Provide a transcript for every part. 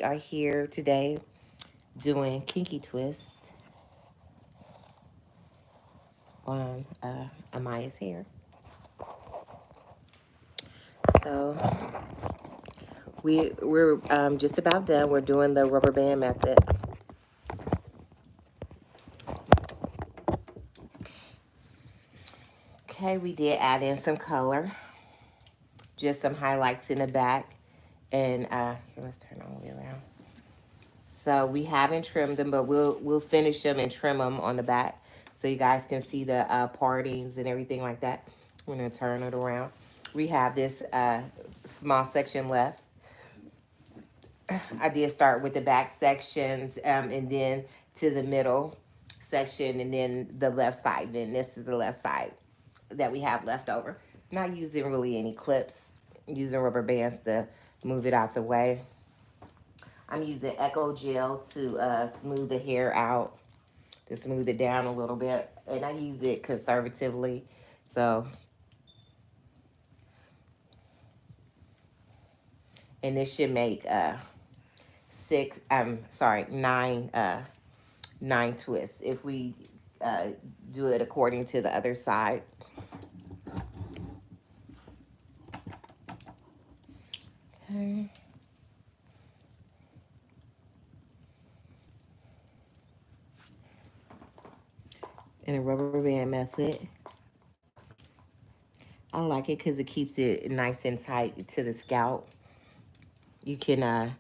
are here today doing Kinky Twists on Amaya's hair. So we're just about done. We're doing the rubber band method. Okay, we did add in some color, just some highlights in the back, and here, let's turn all the way around. So we haven't trimmed them, but we'll finish them and trim them on the back, so you guys can see the partings and everything like that. We're gonna turn it around. We have this small section left. I did start with the back sections, and then to the middle section, and then the left side. Then this is the left side that we have left over. Not using really any clips, using rubber bands to move it out the way. I'm using Echo Gel to smooth the hair out, to smooth it down a little bit. And I use it conservatively. So, and this should make nine twists if we do it according to the other side. Okay. And a rubber band method. I like it because it keeps it nice and tight to the scalp. You can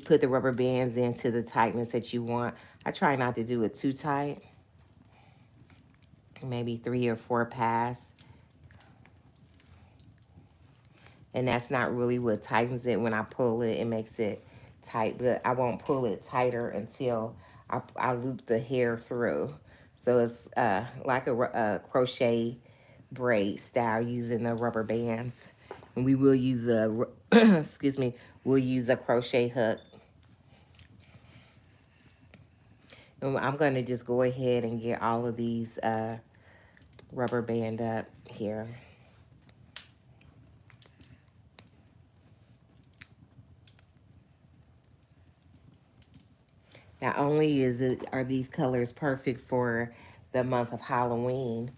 put the rubber bands into the tightness that you want. I try not to do it too tight. Maybe 3 or 4 pass. And that's not really what tightens it. When I pull it, it makes it tight. But I won't pull it tighter until I loop the hair through. So it's like a crochet braid style using the rubber bands. And we will use a, excuse me, we'll use a crochet hook. And I'm going to just go ahead and get all of these rubber band up here. Not only are these colors perfect for the month of Halloween,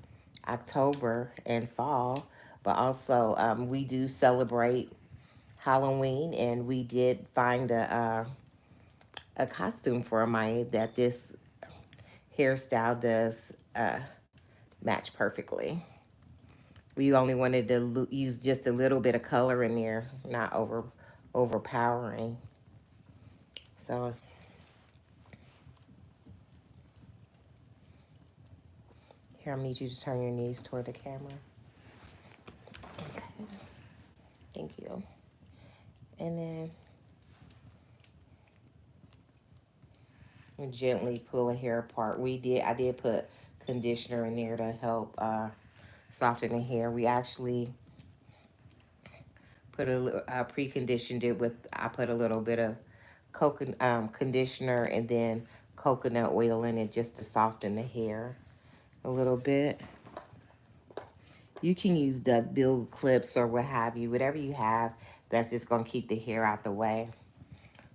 October, and fall, but also we do celebrate Halloween, and we did find a costume for Maya that this hairstyle does match perfectly. We only wanted to use just a little bit of color in there, not overpowering. So here, I need you to turn your knees toward the camera. Okay, thank you. And then gently pull a hair apart. I did put conditioner in there to help soften the hair. We actually put preconditioned it with, I put a little bit of coconut conditioner and then coconut oil in it just to soften the hair a little bit. You can use duck bill clips or what have you, whatever you have that's just going to keep the hair out the way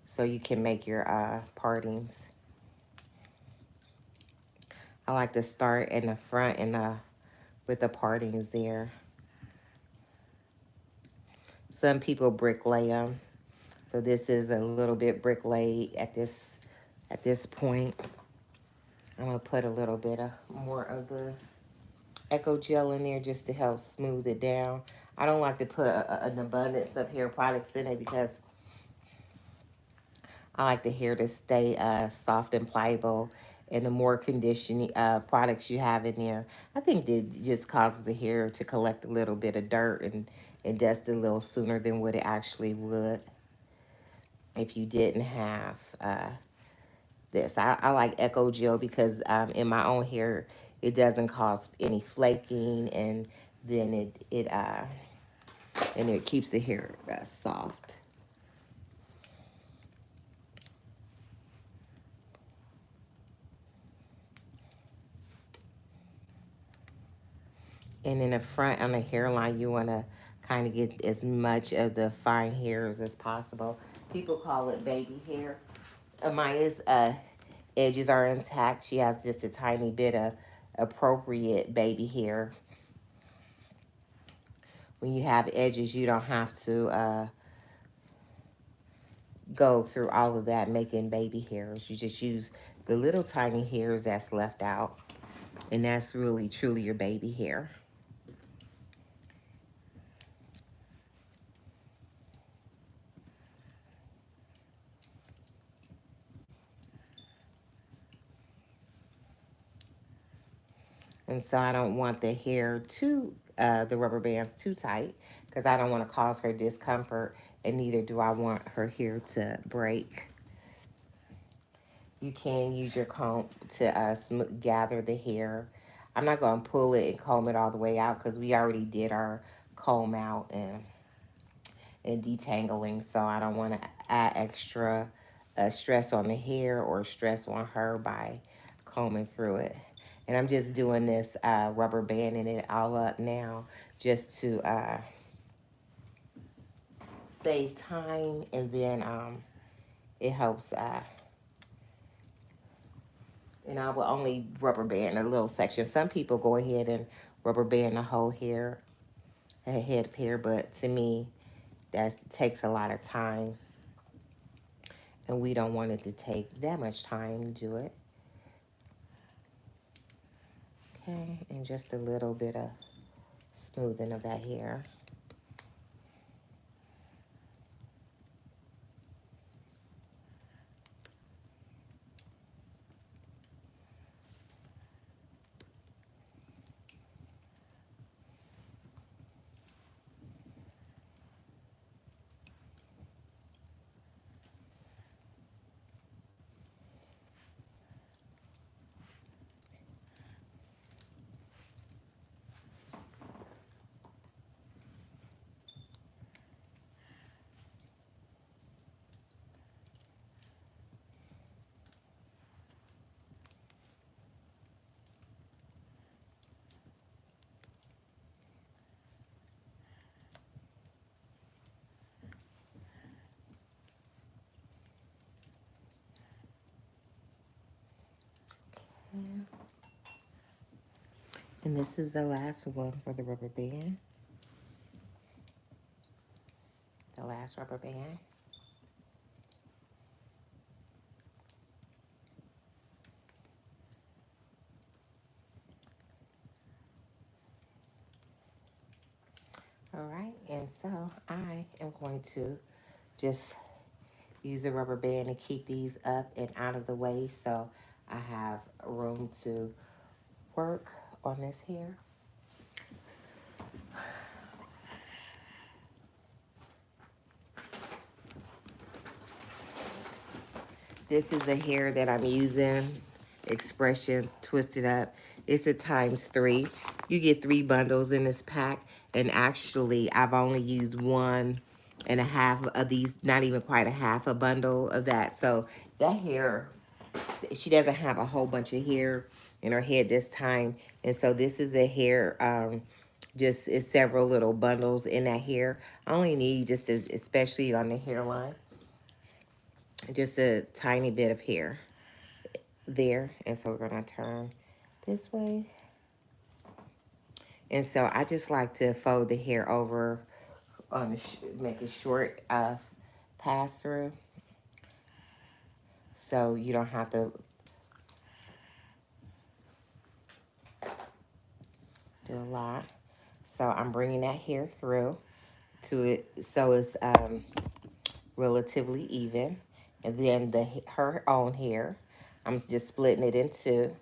so you can make your partings. I like to start in the front and with the partings there. Some people bricklay them. So this is a little bit bricklayed at this point. I'm gonna put a little bit of more of the Echo Gel in there just to help smooth it down. I don't like to put an abundance of hair products in it because I like the hair to stay soft and pliable. And the more conditioning products you have in there, I think that just causes the hair to collect a little bit of dirt and dust a little sooner than what it actually would if you didn't have this. I like Echo Gel because in my own hair, it doesn't cause any flaking, and then it keeps the hair soft. And in the front on the hairline, you want to kind of get as much of the fine hairs as possible. People call it baby hair. Amaya's edges are intact. She has just a tiny bit of appropriate baby hair. When you have edges, you don't have to go through all of that making baby hairs. You just use the little tiny hairs that's left out, and that's really truly your baby hair. And so I don't want the hair too, the rubber bands too tight, because I don't want to cause her discomfort, and neither do I want her hair to break. You can use your comb to gather the hair. I'm not going to pull it and comb it all the way out because we already did our comb out and detangling. So I don't want to add extra stress on the hair or stress on her by combing through it. And I'm just doing this rubber banding it all up now just to save time, and then it helps. And I will only rubber band a little section. Some people go ahead and rubber band the whole hair, a head of hair, but to me, that takes a lot of time, and we don't want it to take that much time to do it. Okay, and just a little bit of smoothing of that hair. And this is the last one for the rubber band. The last rubber band. All right, and so I am going to just use a rubber band to keep these up and out of the way so I have room to work on this hair. This is the hair that I'm using. Expressions Twisted Up. It's a ×3. You get 3 bundles in this pack. And actually, I've only used 1.5 of these. Not even quite a half a bundle of that. So that hair, she doesn't have a whole bunch of hair in her head this time. And so this is the hair, just it's several little bundles in that hair. I only need just, especially on the hairline, just a tiny bit of hair there. And so we're going to turn this way. And so I just like to fold the hair over on make a short pass through, so you don't have to do a lot. So I'm bringing that hair through to it so it's relatively even. And then her own hair, I'm just splitting it into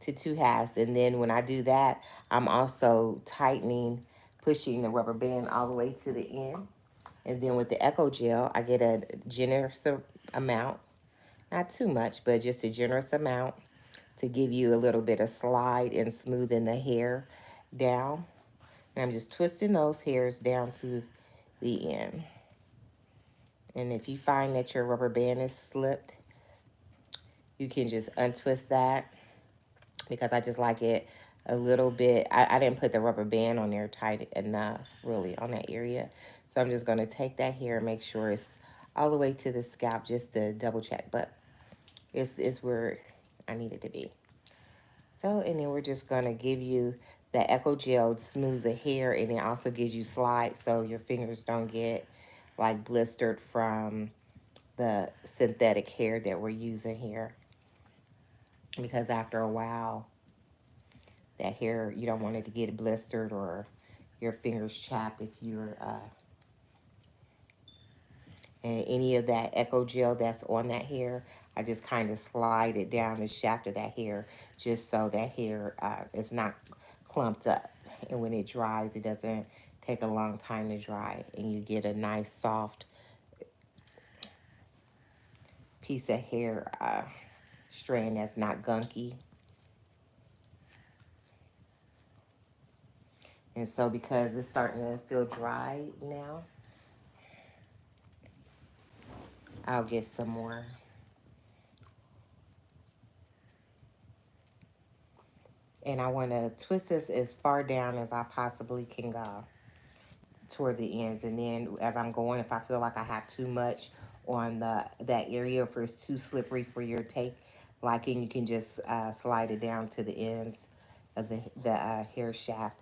to 2 halves. And then when I do that, I'm also tightening, pushing the rubber band all the way to the end. And then with the Echo Gel, I get a generous amount, not too much, but just a generous amount to give you a little bit of slide and smoothing the hair down. And I'm just twisting those hairs down to the end. And if you find that your rubber band is slipped, you can just untwist that, because I just like it a little bit. I didn't put the rubber band on there tight enough, really, on that area. So I'm just going to take that hair and make sure it's all the way to the scalp just to double check, but it's where I need it to be. So, and then we're just gonna give you the Echo Gel smooths the hair, and it also gives you slides so your fingers don't get like blistered from the synthetic hair that we're using here. Because after a while, that hair, you don't want it to get blistered or your fingers chapped if you're and any of that Echo Gel that's on that hair, I just kind of slide it down the shaft of that hair just so that hair is not clumped up. And when it dries, it doesn't take a long time to dry. And you get a nice, soft piece of hair strand that's not gunky. And so because it's starting to feel dry now, I'll get some more. And I want to twist this as far down as I possibly can go toward the ends. And then as I'm going, if I feel like I have too much on that area, if it's too slippery for your take liking, you can just slide it down to the ends of the hair shaft.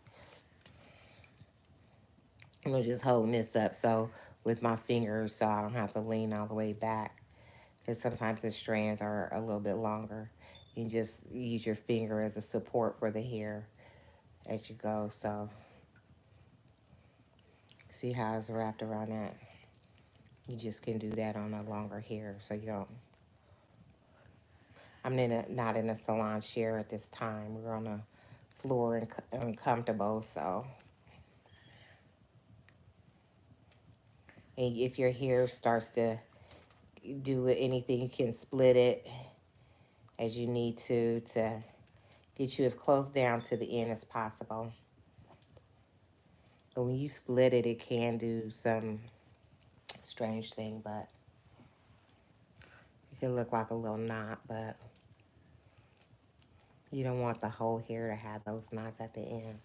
I'm just holding this up so with my fingers so I don't have to lean all the way back. Because sometimes the strands are a little bit longer. You just use your finger as a support for the hair as you go. So see how it's wrapped around that? You just can do that on a longer hair so you don't. I'm not in a salon chair at this time. We're on a floor and uncomfortable, so. And if your hair starts to do anything, you can split it as you need to get you as close down to the end as possible. But when you split it, it can do some strange thing, but it can look like a little knot, but you don't want the whole hair to have those knots at the end,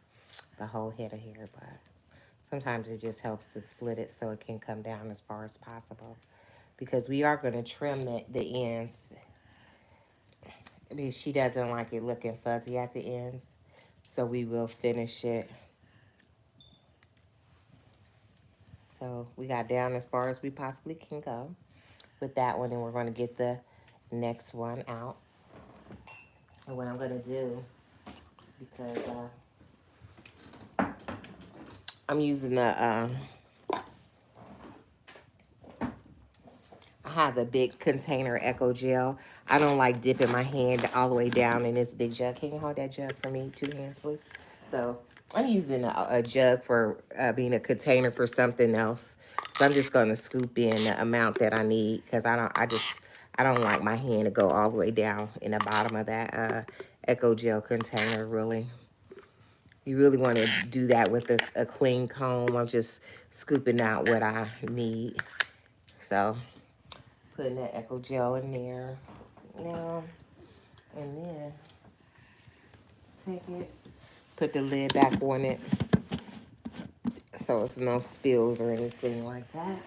the whole head of hair, but sometimes it just helps to split it so it can come down as far as possible. Because we are going to trim the ends. Because she doesn't like it looking fuzzy at the ends. So we will finish it. So we got down as far as we possibly can go with that one. And we're going to get the next one out. And what I'm going to do, because I'm using I have the big container Echo Gel. I don't like dipping my hand all the way down in this big jug. Can you hold that jug for me? 2 hands, please. So I'm using a jug for being a container for something else. So I'm just going to scoop in the amount that I need because I don't like my hand to go all the way down in the bottom of that Echo Gel container, really. You really want to do that with a clean comb. I'm just scooping out what I need. So putting that Echo Gel in there now, and then take it, put the lid back on it so it's no spills or anything like that.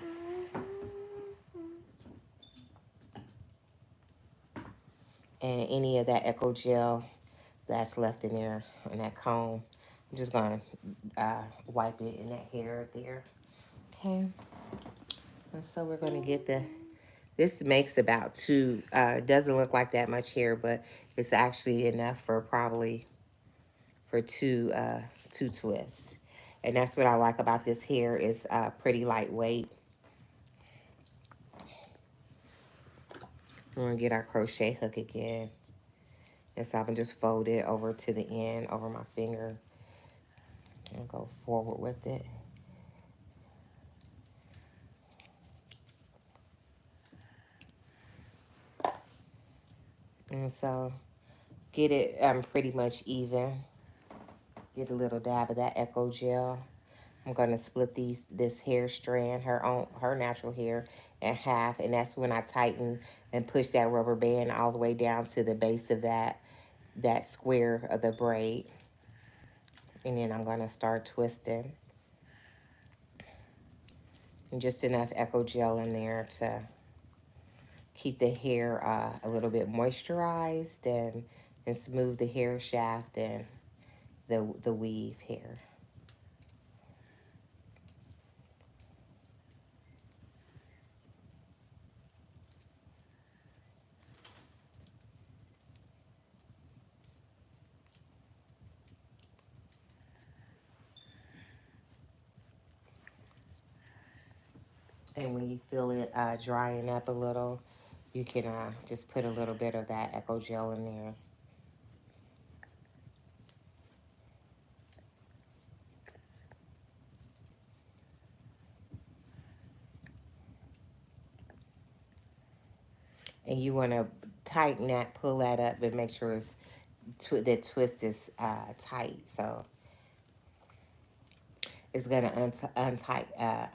And any of that Echo Gel that's left in there in that comb, I'm just gonna wipe it in that hair there. Okay, and so we're gonna get this makes about two, doesn't look like that much hair, but it's actually enough for probably for two twists. And that's what I like about this hair, is pretty lightweight. We're gonna get our crochet hook again. And so I can just fold it over to the end, over my finger, and go forward with it. And so get it pretty much even. Get a little dab of that Echo Gel. I'm gonna split this hair strand, her natural hair, in half, and that's when I tighten and push that rubber band all the way down to the base of that square of the braid. And then I'm gonna start twisting. And just enough Eco Gel in there to keep the hair a little bit moisturized and smooth the hair shaft and the weave hair. And when you feel it drying up a little, you can just put a little bit of that Eco Gel in there. And you want to tighten that, pull that up, and make sure it's the twist is tight. So it's gonna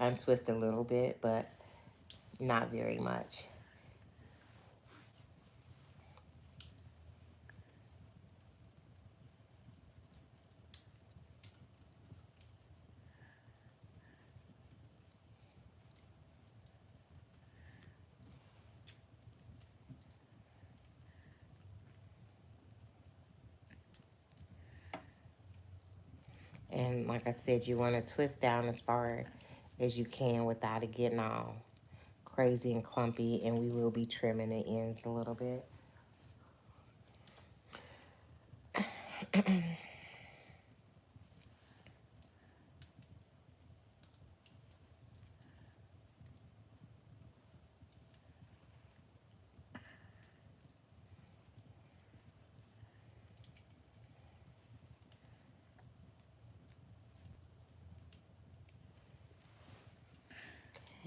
untwist a little bit, but not very much. And like I said, you want to twist down as far as you can without it getting all crazy and clumpy. And we will be trimming the ends a little bit.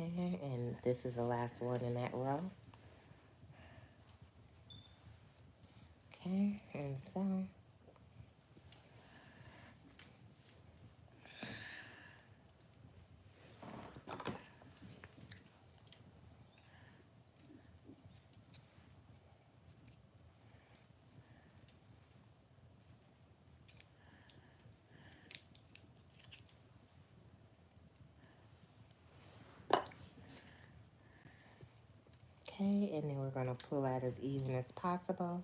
Okay, and this is the last one in that row. Okay, and so okay, and then we're gonna pull out as even as possible.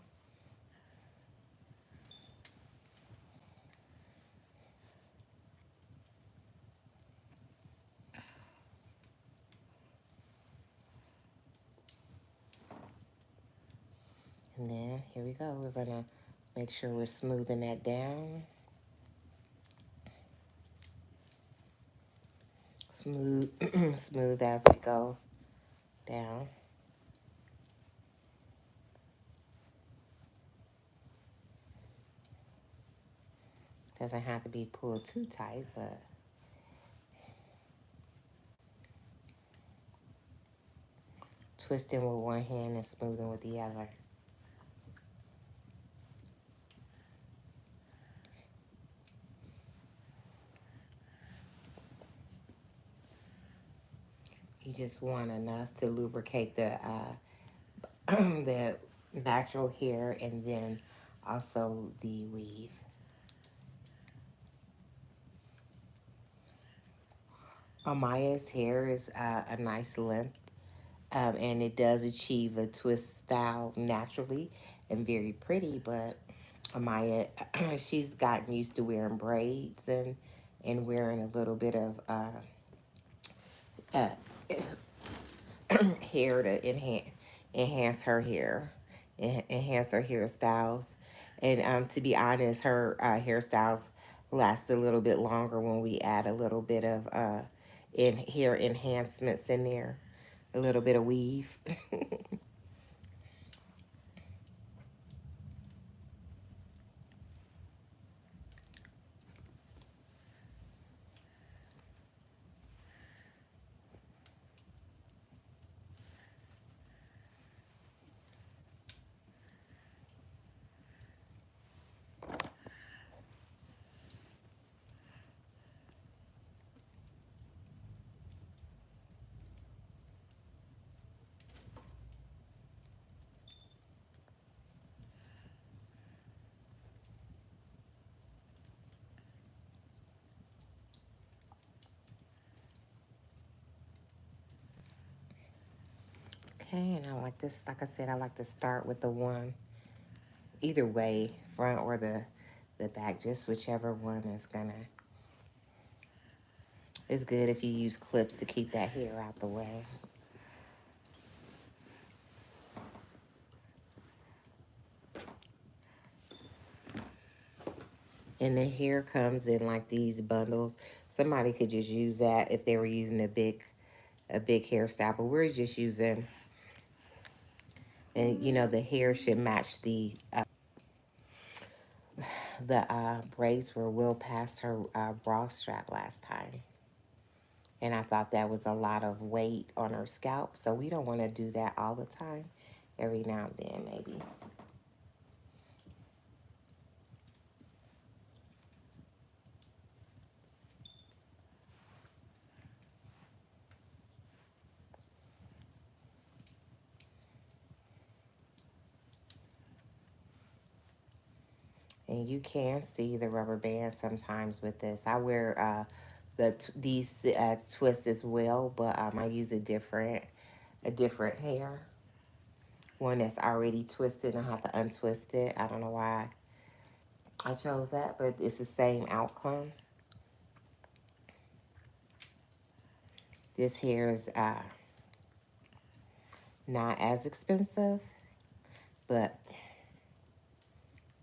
And then here we go. We're gonna make sure we're smoothing that down. Smooth, smooth as we go down. Doesn't have to be pulled too tight, but twisting with one hand and smoothing with the other. You just want enough to lubricate the the natural hair and then also the weave. Amaya's hair is a nice length, and it does achieve a twist style naturally and very pretty. But Amaya, she's gotten used to wearing braids and wearing a little bit of uh, hair to enhance her hair, enhance her hairstyles. And to be honest, her hairstyles last a little bit longer when we add a little bit of hair enhancements in there, a little bit of weave. Okay, and I like this, like I said, I like to start with the one, either way, front or the back, just whichever one is gonna, it's good if you use clips to keep that hair out the way. And the hair comes in like these bundles. Somebody could just use that if they were using a big hairstyle, but we're just using, and you know the hair should match the braids were well past her bra strap last time. And I thought that was a lot of weight on her scalp, so we don't want to do that all the time. Every now and then, maybe. And you can see the rubber band sometimes with this. I wear these twists as well, but I use a different hair, one that's already twisted and I have to untwist it. I don't know why I chose that, but it's the same outcome. This hair is not as expensive, but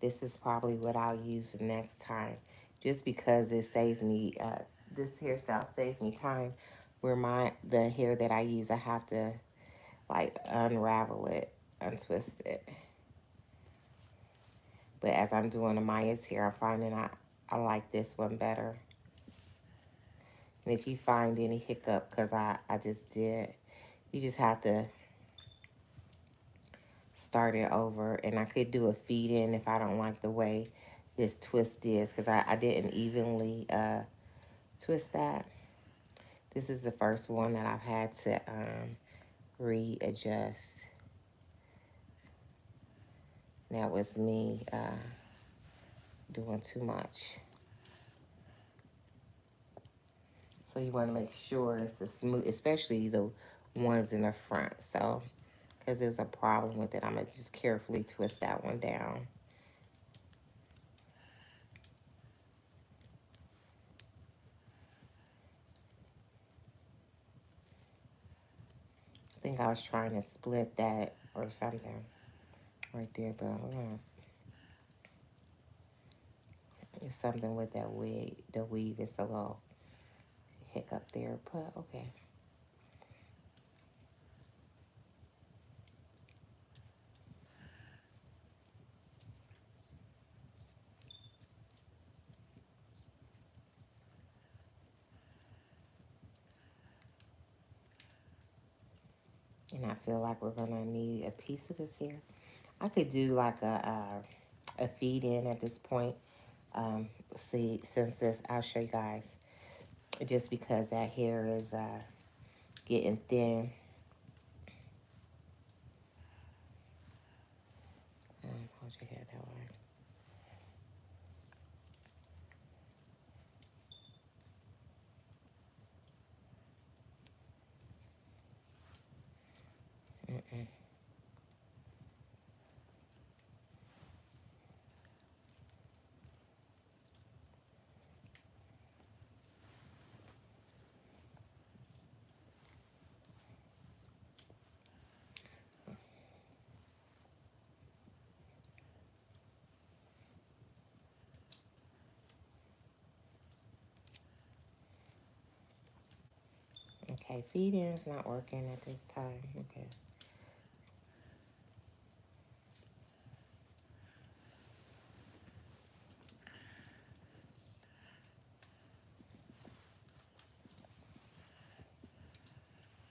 this is probably what I'll use next time, just because it saves me, this hairstyle saves me time, where the hair that I use, I have to like unravel it, untwist it. But as I'm doing Amaya's hair, I'm finding I like this one better. And if you find any hiccup, because I just did, you just have to start it over. And I could do a feed in if I don't like the way this twist is, because I didn't evenly twist that. This is the first one that I've had to readjust. That was me doing too much. So you want to make sure it's a smooth, especially the ones in the front. So, because there's a problem with it, I'm going to just carefully twist that one down. I think I was trying to split that or something right there, but it's something with that wig. The weave is a little hiccup there, but okay. And I feel like we're gonna need a piece of this here. I could do like a feed in at this point. See, since this, I'll show you guys. Just because that hair is getting thin. Hold your hair that way. Mm-mm. Okay, feed in is not working at this time. Okay.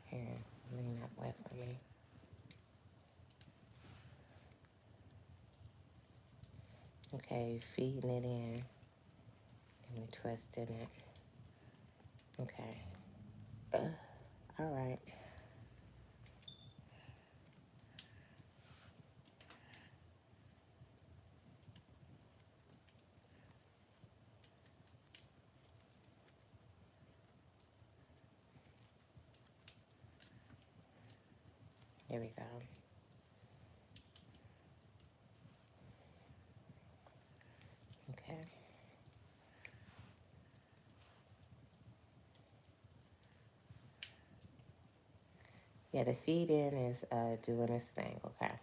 Here, lean that way for me. Okay, feeding it in and we twisting it. Okay. All right. Here we go. Okay. Yeah, the feed in is doing its thing. Okay.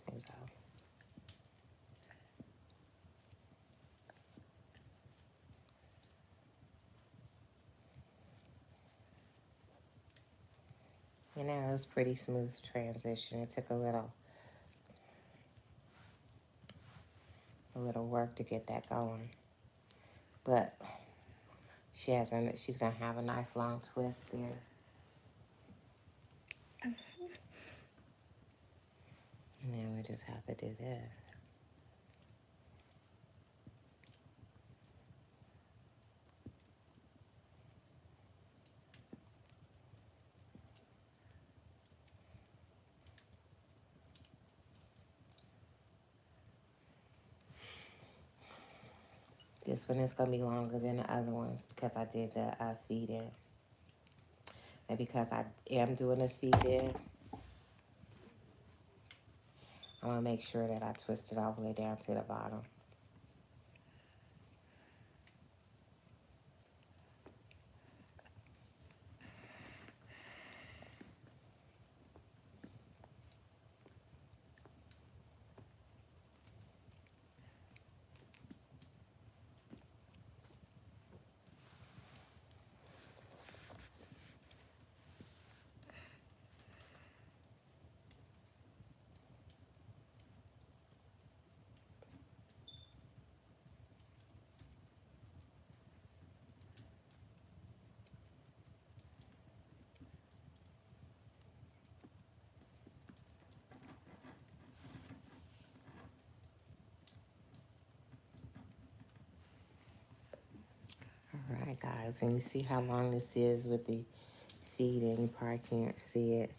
There we go. You know, it was pretty smooth transition. It took a little work to get that going. But she's gonna have a nice long twist there. And then we just have to do this. This one is gonna be longer than the other ones because I did the feed in. And because I am doing a feed in, I wanna make sure that I twist it all the way down to the bottom. All right, guys, and you see how long this is with the feed in. You probably can't see it.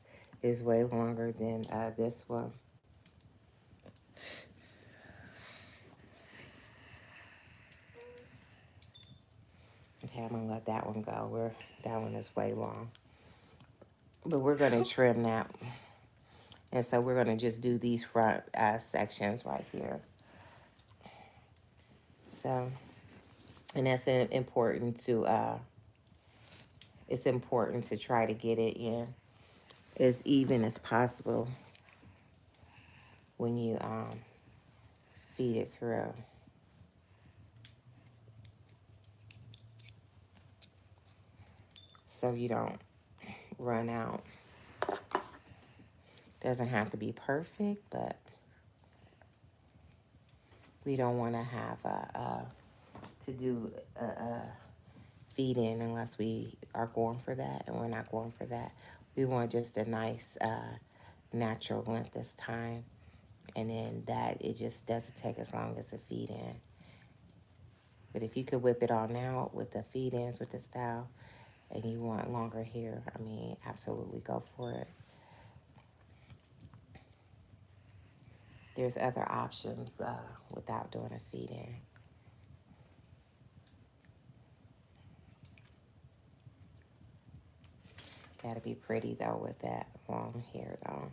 It's way longer than this one. Okay, I'm gonna let that one go. That one is way long. But we're gonna trim that. And so we're gonna just do these front sections right here. So, and that's important to, it's important to try to get it in as even as possible when you feed it through. So you don't run out. Doesn't have to be perfect, but we don't want to have to do a feed in unless we are going for that, and we're not going for that. We want just a nice natural length this time, and then that it just doesn't take as long as a feed in. But if you could whip it all now with the feed ins with the style, and you want longer hair, I mean, absolutely go for it. There's other options without doing a feed in. Gotta be pretty though with that long hair though.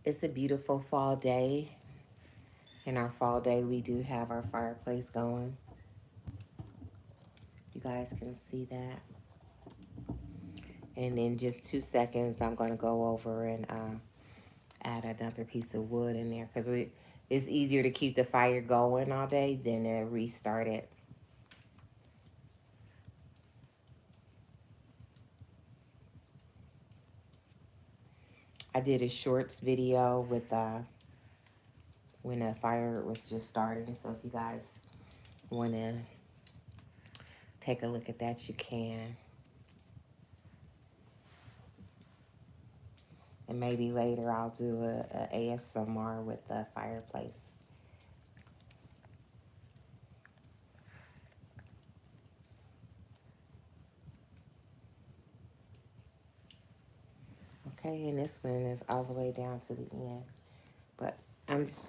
It's a beautiful fall day. In our fall day, we do have our fireplace going. You guys can see that. And in just 2 seconds, I'm going to go over and add another piece of wood in there because it's easier to keep the fire going all day than to restart it. I did a shorts video with when the fire was just starting. So if you guys want to take a look at that, you can. And maybe later I'll do a ASMR with the fireplace. Okay, and this one is all the way down to the end. But I'm just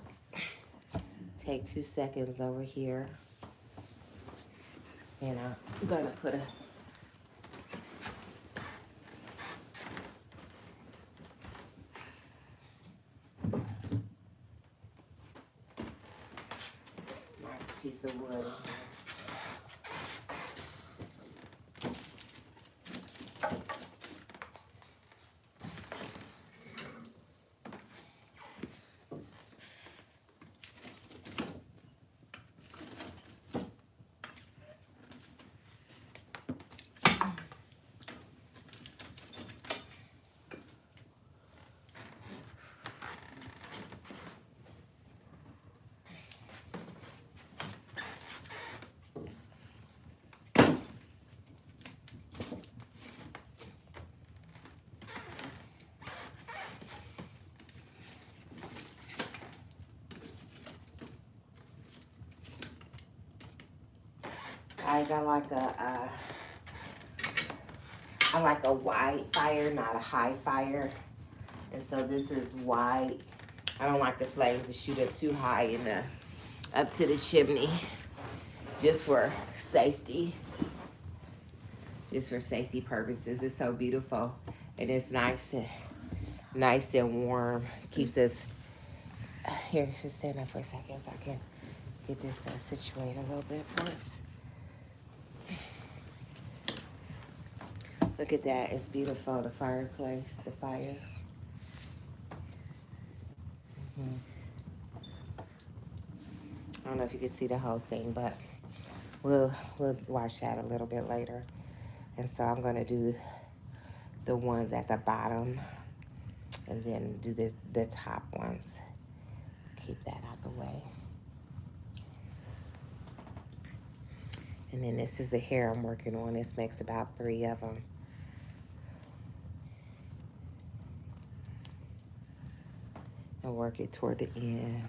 take 2 seconds over here, and I'm gonna put a nice piece of wood in here. Guys, I like a wide fire, not a high fire. And so this is wide. I don't like the flames to shoot up too high in the up to the chimney, just for safety. Just for safety purposes. It's so beautiful, and it's nice and warm. Keeps us here. Just stand up for a second so I can get this situated a little bit first. Look at that. It's beautiful. The fireplace, the fire. I don't know if you can see the whole thing, but we'll watch that a little bit later. And so I'm gonna do the ones at the bottom, and then do the top ones. Keep that out the way. And then this is the hair I'm working on. This makes about 3 of them. And work it toward the end.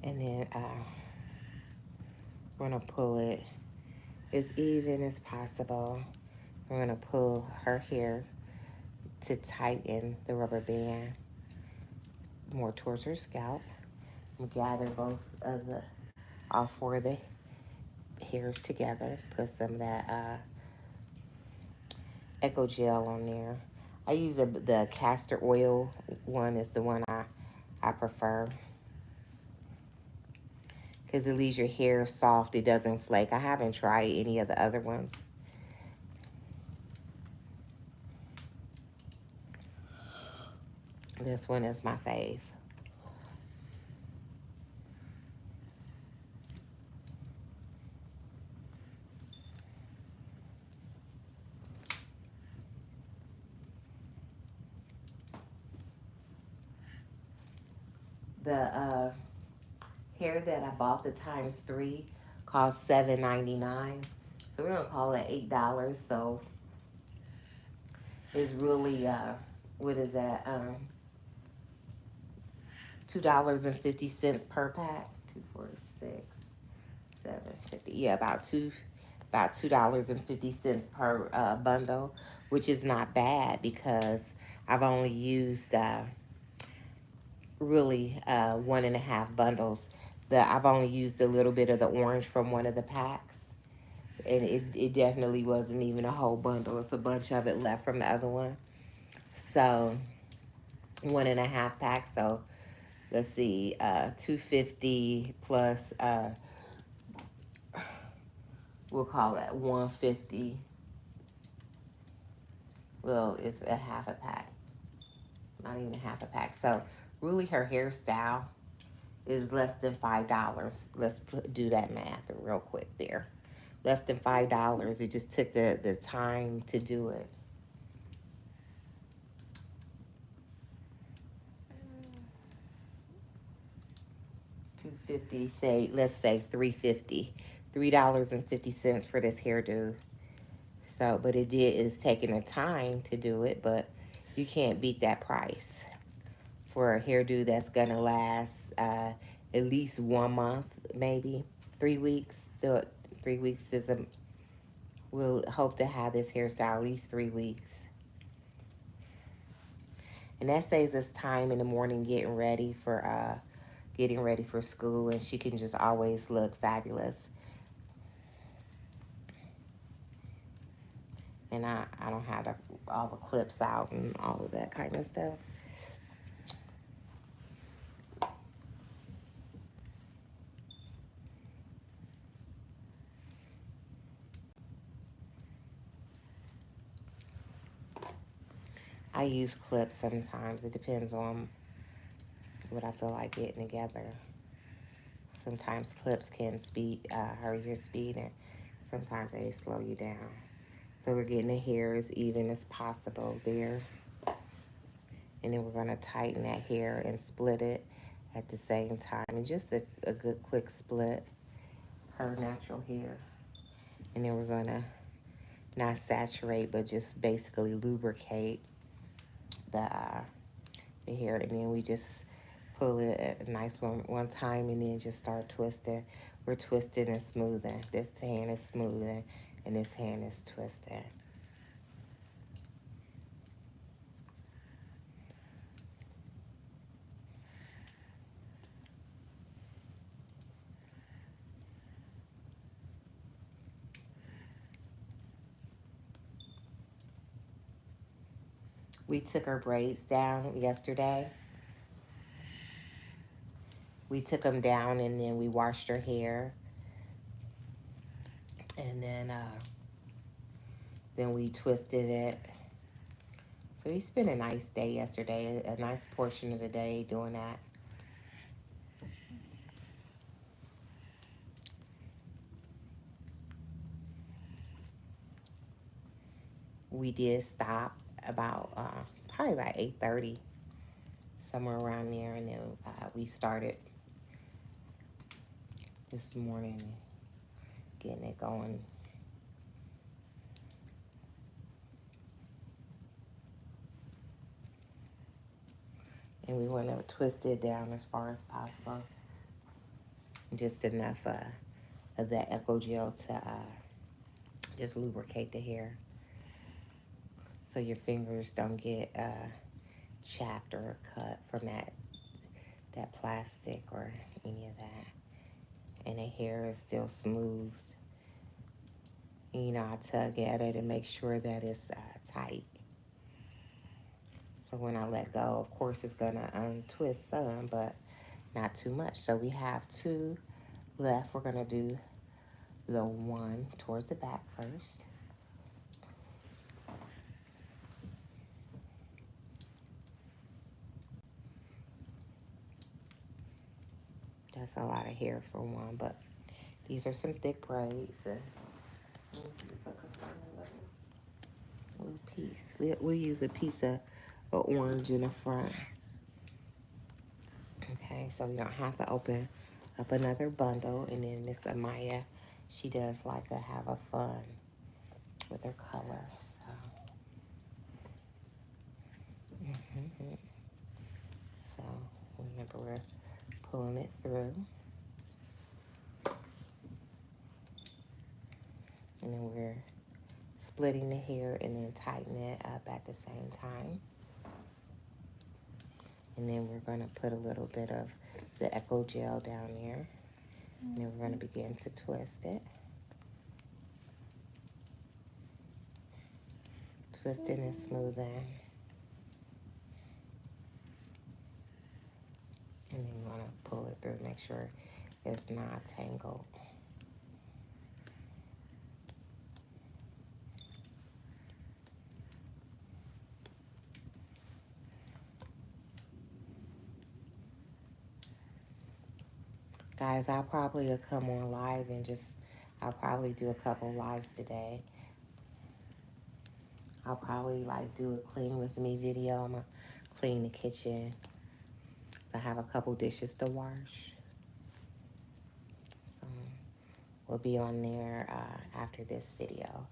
And then we're gonna pull it as even as possible. We're gonna pull her hair to tighten the rubber band more towards her scalp. We gather both of all 4 of the hairs together. Put some of that Echo Gel on there. I use the castor oil one is the one I prefer, because it leaves your hair soft. It doesn't flake. I haven't tried any of the other ones. This one is my fave. The hair that I bought, the ×3, cost $7.99. So we're gonna call it $8. So it's really what is that? $2.50 per pack. 2, 4, 6, 7, 50. Yeah, about $2.50 per bundle, which is not bad because I've only used really 1.5 bundles. I've only used a little bit of the orange from one of the packs, and it definitely wasn't even a whole bundle. It's a bunch of it left from the other one. So 1.5 packs. So let's see, 250 plus we'll call that 150. Well, it's a half a pack, not even a half a pack. So really, her hairstyle is less than $5. Do that math real quick there. Less than $5. It just took the time to do it. 250, say, let's say 350. $3.50 for this hairdo. So, but it did is taking the time to do it, but you can't beat that price for a hairdo that's gonna last at least 1 month, maybe 3 weeks. 3 weeks is a. We'll hope to have this hairstyle at least 3 weeks, and that saves us time in the morning getting ready for school, and she can just always look fabulous. And I don't have all the clips out and all of that kind of stuff. I use clips sometimes. It depends on what I feel like getting together. Sometimes clips can hurry your speed, and sometimes they slow you down. So we're getting the hair as even as possible there. And then we're going to tighten that hair and split it at the same time. And just a good quick split, her natural hair. And then we're going to not saturate, but just basically lubricate the hair. And then we just pull it a nice one time and then just start twisting. We're twisting and smoothing. This hand is smoothing and this hand is twisting. We took her braids down yesterday. We took them down and then we washed her hair. And then we twisted it. So we spent a nice day yesterday, a nice portion of the day doing that. We did stop about probably about 8:30, somewhere around there, and then we started this morning getting it going. And we want to twist it down as far as possible. Just enough of that Echo Gel to just lubricate the hair so your fingers don't get chapped or cut from that plastic or any of that. And the hair is still smooth. And, you know, I tug at it and make sure that it's tight. So when I let go, of course, it's gonna untwist some, but not too much. So we have two left. We're gonna do the one towards the back first. That's a lot of hair for one, but these are some thick braids. Little piece. We'll use a piece of orange in the front. Okay, so we don't have to open up another bundle. And then Miss Amaya, she does like to have a fun with her colors. So, so remember we're pulling it through. And then we're splitting the hair and then tightening it up at the same time. And then we're going to put a little bit of the Echo Gel down there. And then we're going to begin to twist it. Twisting and smoothing. And then you want to pull it through, make sure it's not tangled. Guys, I'll probably come on live and just, I'll probably do a couple lives today. I'll probably like do a clean with me video. I'm gonna clean the kitchen. I have a couple dishes to wash. So we'll be on there after this video.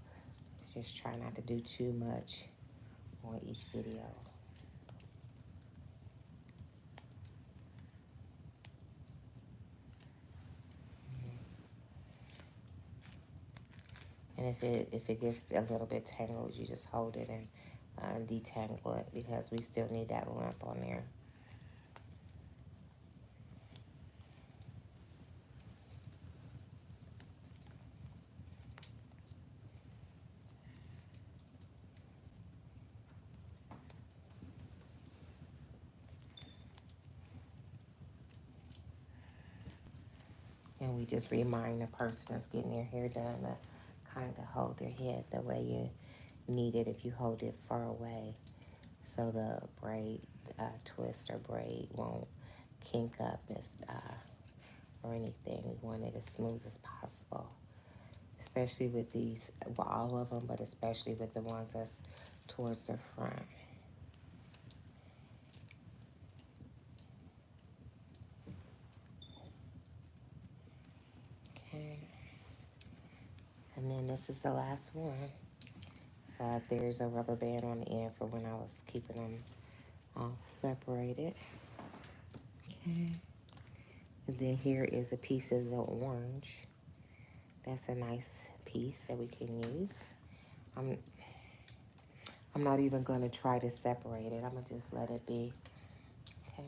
Just try not to do too much on each video. And if it gets a little bit tangled, you just hold it and detangle it because we still need that length on there. And we just remind the person that's getting their hair done to kind of hold their head the way you need it if you hold it far away. So the braid twist or braid won't kink up or anything. We want it as smooth as possible, especially with these, well, all of them, but especially with the ones that's towards the front. Okay, and then this is the last one. There's a rubber band on the end for when I was keeping them all separated. Okay, and then here is a piece of the orange. That's a nice piece that we can use. I'm I'm not even going to try to separate it. I'm going to just let it be. Okay.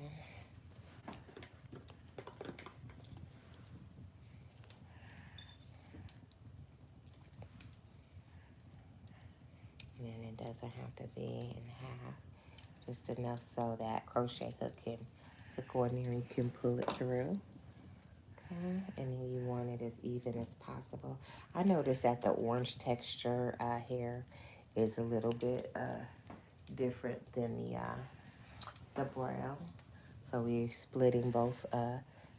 And then it doesn't have to be in half. Just enough so that crochet hook can hook on there and you can pull it through. Okay. And then you want it as even as possible. I noticed that the orange texture here is a little bit different than the brown. So we're splitting both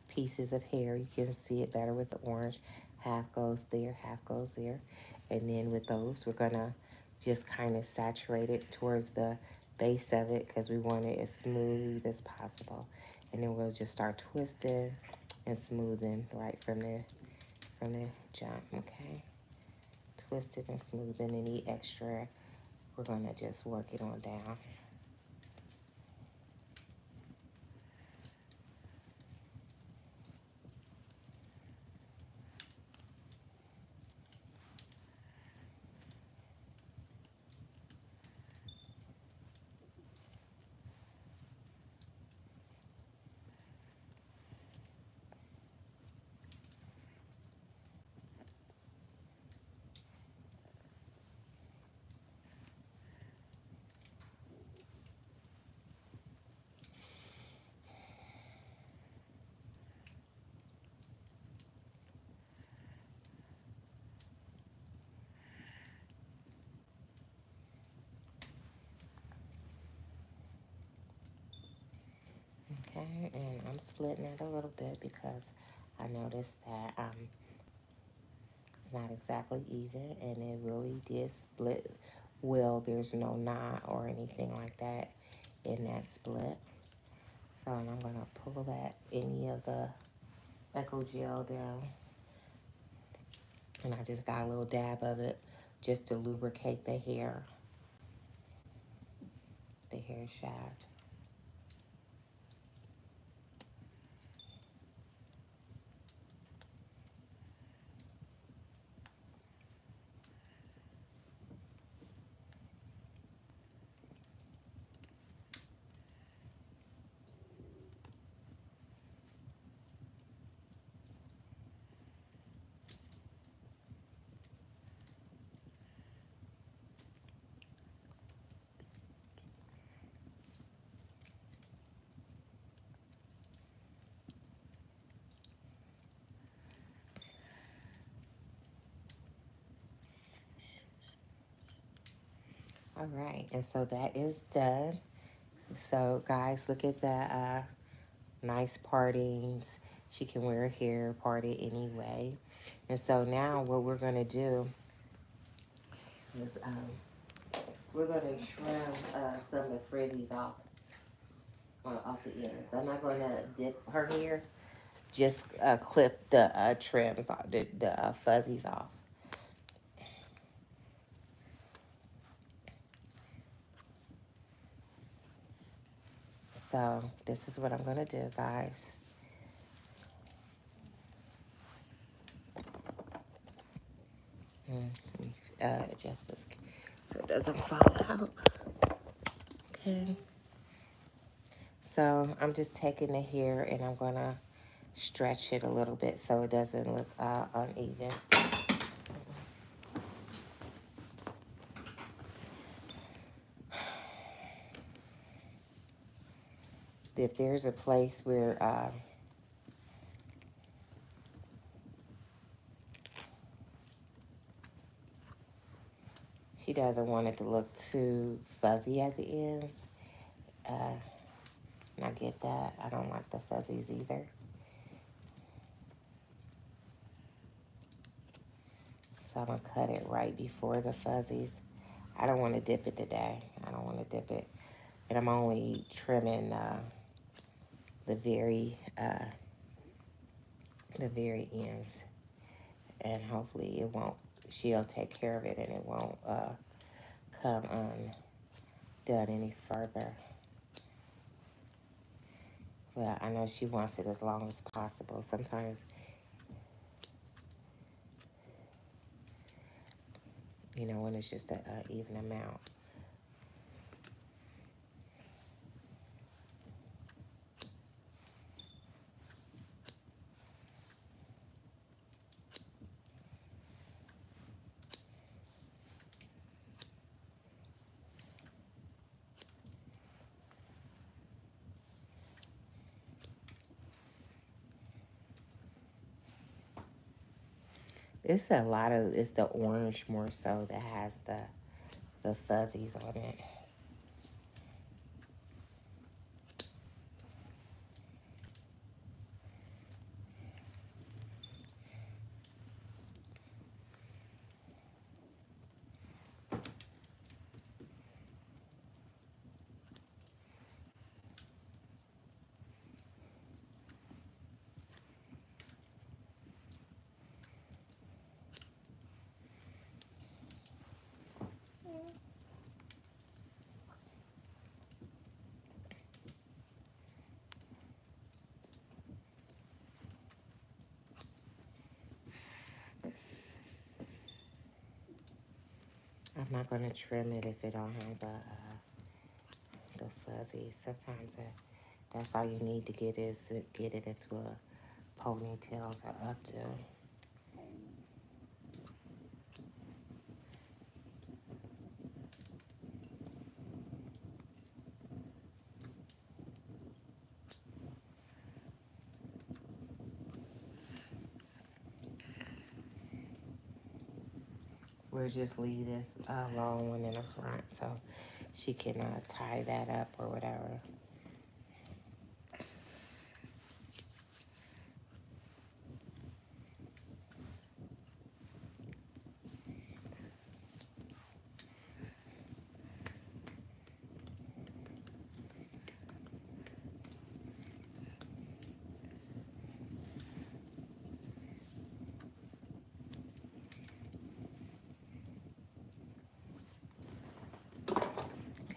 pieces of hair. You can see it better with the orange. Half goes there, half goes there. And then with those, we're gonna just kind of saturate it towards the base of it because we want it as smooth as possible. And then we'll just start twisting and smoothing right from the jump, okay? Twisting and smoothing. Any extra, we're gonna just work it on down. Okay, and I'm splitting it a little bit because I noticed that it's not exactly even, and it really did split well. There's no knot or anything like that in that split. So I'm gonna pull that any of the Echo Gel down, and I just got a little dab of it just to lubricate the hair shaft. All right, and so that is done. So guys, look at the nice partings. She can wear her hair parted anyway. And so now what we're going to do is we're going to trim some of the frizzies off the ends. I'm not going to dip her hair, just clip the trims, off, the fuzzies off. So this is what I'm going to do, guys. Adjust this so it doesn't fall out. Okay. So I'm just taking the hair and I'm going to stretch it a little bit so it doesn't look uneven. If there's a place where she doesn't want it to look too fuzzy at the ends, and I get that. I don't like the fuzzies either. So I'm going to cut it right before the fuzzies. I don't want to dip it today. I don't want to dip it. And I'm only trimming the very ends. And hopefully it won't, she'll take care of it and it won't come undone any further. Well, I know she wants it as long as possible. Sometimes, you know, when it's just an even amount. It's a lot of, it's the orange more so that has the fuzzies on it. I'm not going to trim it if it don't have the fuzzies. Sometimes that's all you need to get is to get it into a ponytail or updo. We'll just leave this long one in the front so she can tie that up or whatever.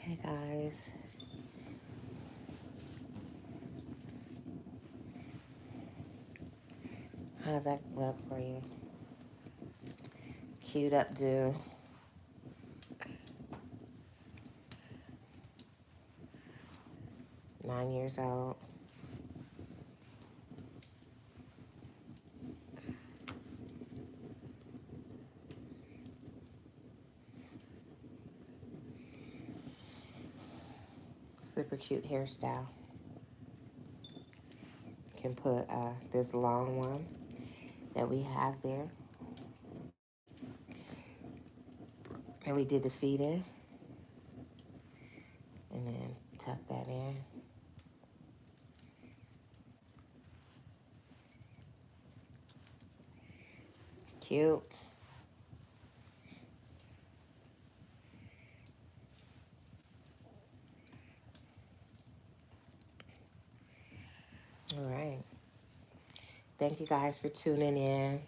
Okay, guys. How's that look for you? Cute updo. 9 years old. Super cute hairstyle. Can put this long one that we have there. And we did the feet in. And then tuck that in. cute. All right. Thank you guys for tuning in.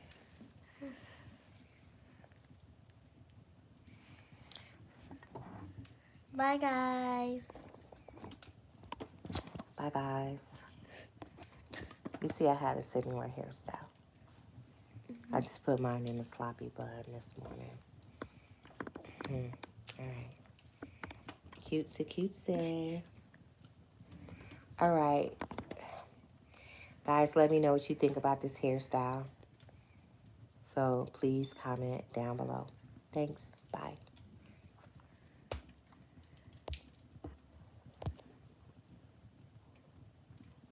Bye, guys. Bye, guys. You see, I had a similar hairstyle. I just put mine in a sloppy bun this morning. All right. Cutesy, cutesy. All right. Guys, let me know what you think about this hairstyle. So please comment down below. Thanks. Bye.